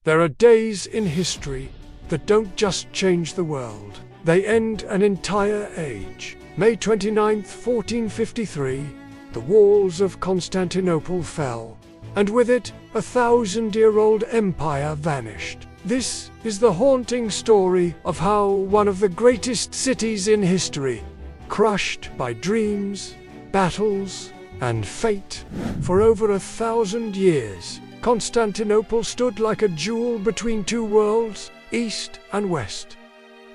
There are days in history that don't just change the world, they end an entire age. May 29th, 1453, the walls of Constantinople fell, and with it, a 1,000-year-old empire vanished. This is the haunting story of how one of the greatest cities in history, crushed by dreams, battles, and fate. For over 1,000 years, Constantinople stood like a jewel between two worlds, East and West.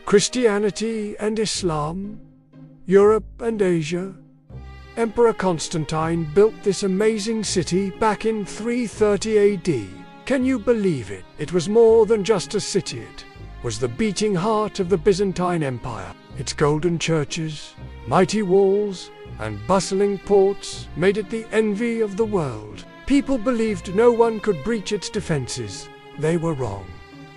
Christianity and Islam, Europe and Asia. Emperor Constantine built this amazing city back in 330 AD. Can you believe it? It was more than just a city. It was the beating heart of the Byzantine Empire. Its golden churches, mighty walls, and bustling ports made it the envy of the world. People believed no one could breach its defenses. They were wrong.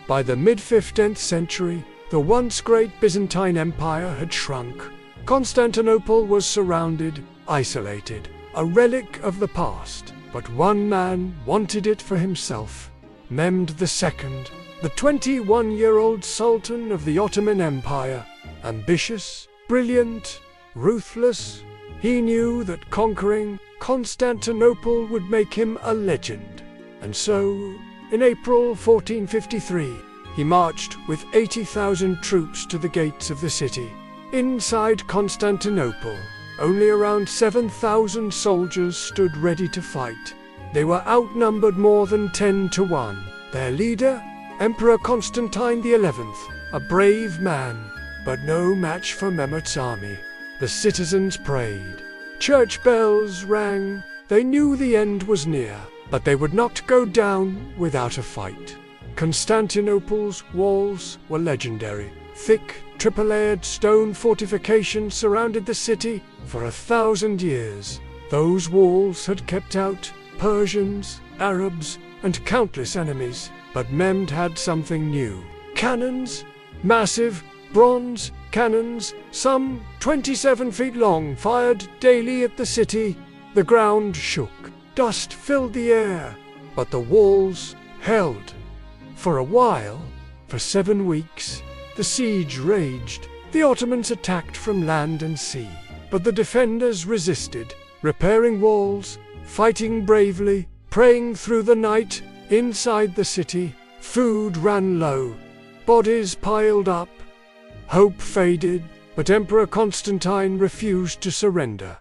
By the mid-15th century, the once great Byzantine Empire had shrunk. Constantinople was surrounded, isolated, a relic of the past. But one man wanted it for himself. Mehmed II, the 21-year-old Sultan of the Ottoman Empire. Ambitious, brilliant, ruthless, he knew that conquering Constantinople would make him a legend. And so, in April 1453, he marched with 80,000 troops to the gates of the city. Inside Constantinople, only around 7,000 soldiers stood ready to fight. They were outnumbered more than 10 to 1. Their leader, Emperor Constantine XI, a brave man, but no match for Mehmed's army. The citizens prayed. Church bells rang. They knew the end was near, but they would not go down without a fight. Constantinople's walls were legendary. Thick, triple-layered stone fortifications surrounded the city for 1,000 years. Those walls had kept out Persians, Arabs, and countless enemies. But Mehmed had something new. Cannons, massive bronze cannons, some 27 feet long, fired daily at the city. The ground shook. Dust filled the air, but the walls held. For a while, for 7 weeks, the siege raged. The Ottomans attacked from land and sea, but the defenders resisted, repairing walls, fighting bravely, praying through the night. Inside the city, food ran low, bodies piled up, hope faded, but Emperor Constantine refused to surrender.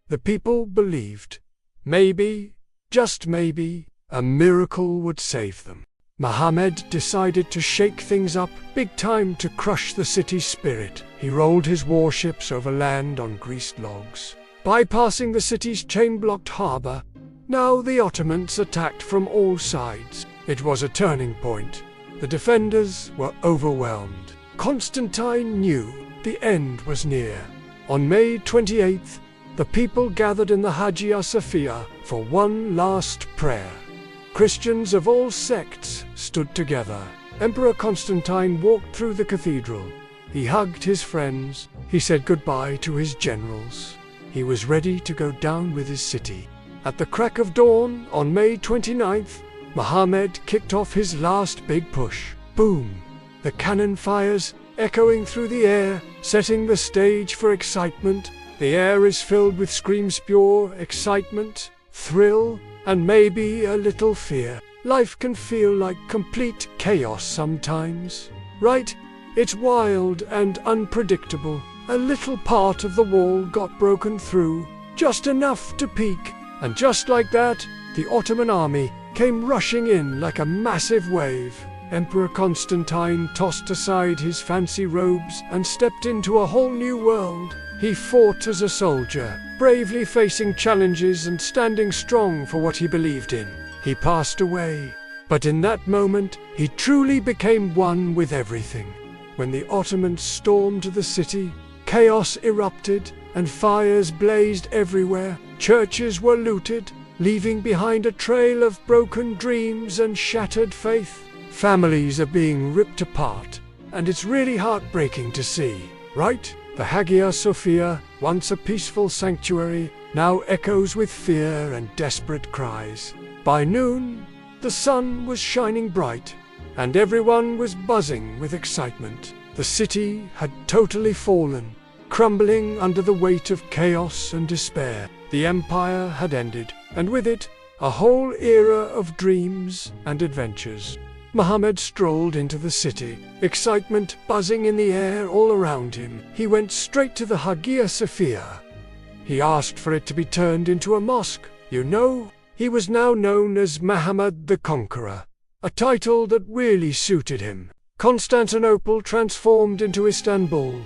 The people believed, maybe, just maybe, a miracle would save them. Mehmed decided to shake things up big time to crush the city's spirit. He rolled his warships over land on greased logs, bypassing the city's chain-blocked harbor. Now the Ottomans attacked from all sides. It was a turning point. The defenders were overwhelmed. Constantine knew the end was near. On May 28th, the people gathered in the Hagia Sophia for one last prayer. Christians of all sects stood together. Emperor Constantine walked through the cathedral. He hugged his friends. He said goodbye to his generals. He was ready to go down with his city. At the crack of dawn on May 29th, Mehmed kicked off his last big push. Boom! The cannon fires echoing through the air, setting the stage for excitement. The air is filled with screams, pure excitement, thrill, and maybe a little fear. Life can feel like complete chaos sometimes, right? It's wild and unpredictable. A little part of the wall got broken through, just enough to peek. And just like that, the Ottoman army came rushing in like a massive wave. Emperor Constantine tossed aside his fancy robes and stepped into a whole new world. He fought as a soldier, bravely facing challenges and standing strong for what he believed in. He passed away, but in that moment, he truly became one with everything. When the Ottomans stormed the city, chaos erupted and fires blazed everywhere. Churches were looted, leaving behind a trail of broken dreams and shattered faith. Families are being ripped apart, and it's really heartbreaking to see, right? The Hagia Sophia, once a peaceful sanctuary, now echoes with fear and desperate cries. By noon, the sun was shining bright. and everyone was buzzing with excitement. The city had totally fallen, crumbling under the weight of chaos and despair. The empire had ended, and with it, a whole era of dreams and adventures. Muhammad strolled into the city, excitement buzzing in the air all around him. He went straight to the Hagia Sophia. He asked for it to be turned into a mosque. You know, he was now known as Muhammad the Conqueror, a title that really suited him. Constantinople transformed into Istanbul,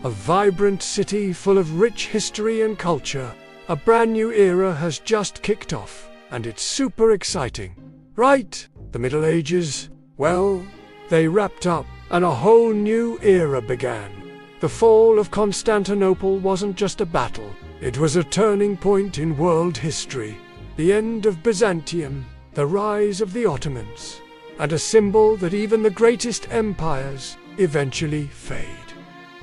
a vibrant city full of rich history and culture. A brand new era has just kicked off, and it's super exciting. Right, the Middle Ages, well, they wrapped up, and a whole new era began. The fall of Constantinople wasn't just a battle, it was a turning point in world history. The end of Byzantium, the rise of the Ottomans, and a symbol that even the greatest empires eventually fade.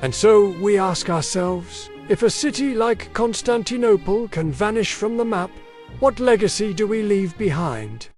And so we ask ourselves, if a city like Constantinople can vanish from the map, what legacy do we leave behind?